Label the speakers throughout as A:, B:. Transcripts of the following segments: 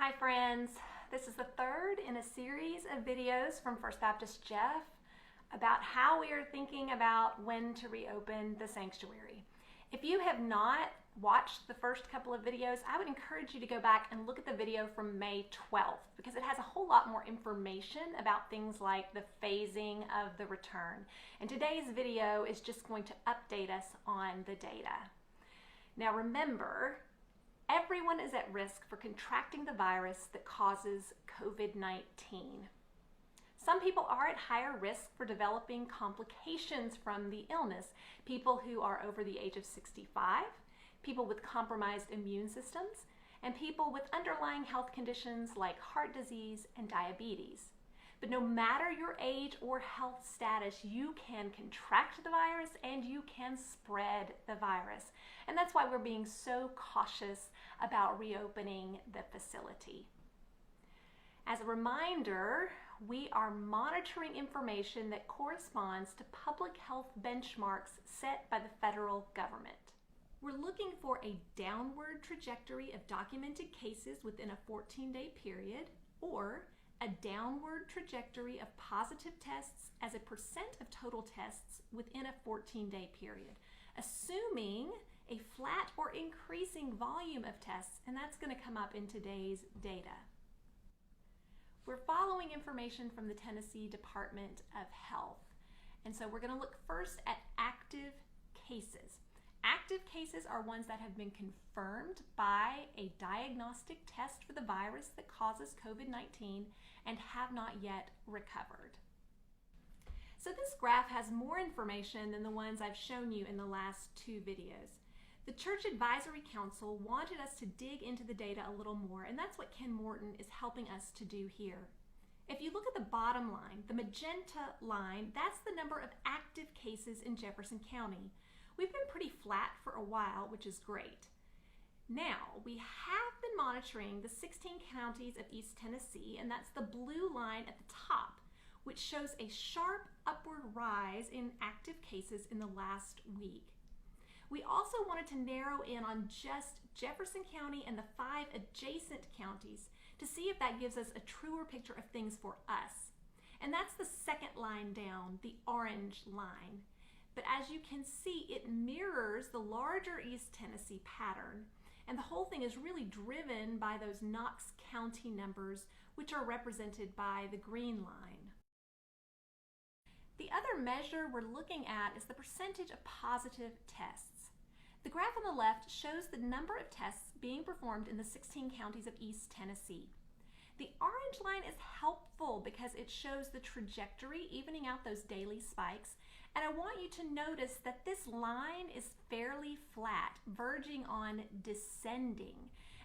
A: Hi friends, this is the third in a series of videos from First Baptist Jeff about how we are thinking about when to reopen the sanctuary. If you have not watched the first couple of videos, I would encourage you to go back and look at the video from May 12th because it has a whole lot more information about things like the phasing of the return. And today's video is just going to update us on the data. Now remember, everyone is at risk for contracting the virus that causes COVID-19. Some people are at higher risk for developing complications from the illness. People who are over the age of 65, people with compromised immune systems, and people with underlying health conditions like heart disease and diabetes. But no matter your age or health status, you can contract the virus and you can spread the virus. And that's why we're being so cautious about reopening the facility. As a reminder, we are monitoring information that corresponds to public health benchmarks set by the federal government. We're looking for a downward trajectory of documented cases within a 14-day period, or a downward trajectory of positive tests as a percent of total tests within a 14-day period, assuming a flat or increasing volume of tests, and that's going to come up in today's data. We're following information from the Tennessee Department of Health, and so we're going to look first at active cases. Active cases are ones that have been confirmed by a diagnostic test for the virus that causes COVID-19 and have not yet recovered. So this graph has more information than the ones I've shown you in the last two videos. The Church Advisory Council wanted us to dig into the data a little more, and that's what Ken Morton is helping us to do here. If you look at the bottom line, the magenta line, that's the number of active cases in Jefferson County. We've been pretty flat for a while, which is great. Now, we have been monitoring the 16 counties of East Tennessee, and that's the blue line at the top, which shows a sharp upward rise in active cases in the last week. We also wanted to narrow in on just Jefferson County and the 5 adjacent counties to see if that gives us a truer picture of things for us. And that's the second line down, the orange line. But as you can see, it mirrors the larger East Tennessee pattern. And the whole thing is really driven by those Knox County numbers, which are represented by the green line. The other measure we're looking at is the percentage of positive tests. The graph on the left shows the number of tests being performed in the 16 counties of East Tennessee. The orange line is helpful because it shows the trajectory, evening out those daily spikes. And I want you to notice that this line is fairly flat, verging on descending.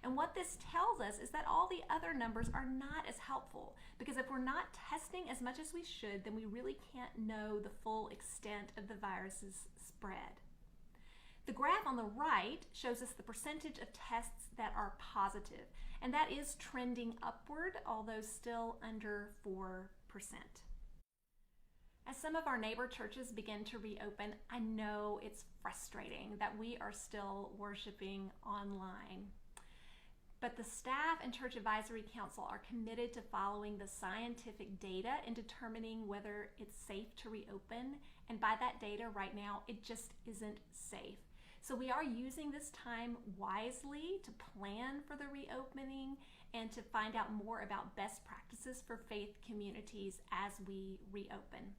A: And what this tells us is that all the other numbers are not as helpful, because if we're not testing as much as we should, then we really can't know the full extent of the virus's spread. The graph on the right shows us the percentage of tests that are positive, and that is trending upward, although still under 4%. As some of our neighbor churches begin to reopen, I know it's frustrating that we are still worshiping online. But the staff and Church Advisory Council are committed to following the scientific data and determining whether it's safe to reopen. And by that data right now, it just isn't safe. So we are using this time wisely to plan for the reopening and to find out more about best practices for faith communities as we reopen.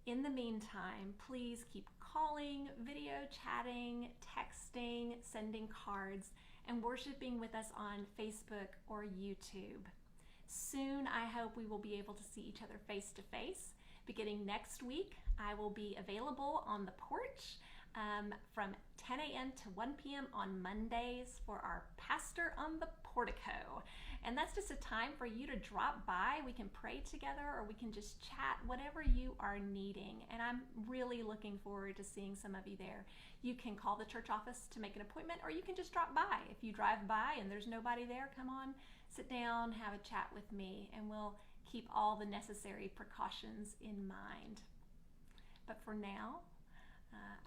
A: In the meantime, please keep calling, video chatting, texting, sending cards, and worshiping with us on Facebook or YouTube. Soon, I hope we will be able to see each other face to face. Beginning next week, I will be available on the porch from 10 a.m. to 1 p.m. on Mondays for our Pastor on the Portico. And that's just a time for you to drop by. We can pray together or we can just chat, whatever you are needing. And I'm really looking forward to seeing some of you there. You can call the church office to make an appointment, or you can just drop by. If you drive by and there's nobody there, come on, sit down, have a chat with me, and we'll keep all the necessary precautions in mind. But for now,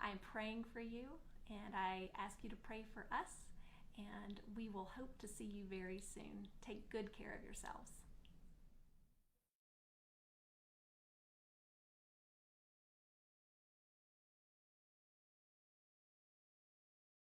A: I'm praying for you, and I ask you to pray for us, and and we will hope to see you very soon. Take good care of yourselves.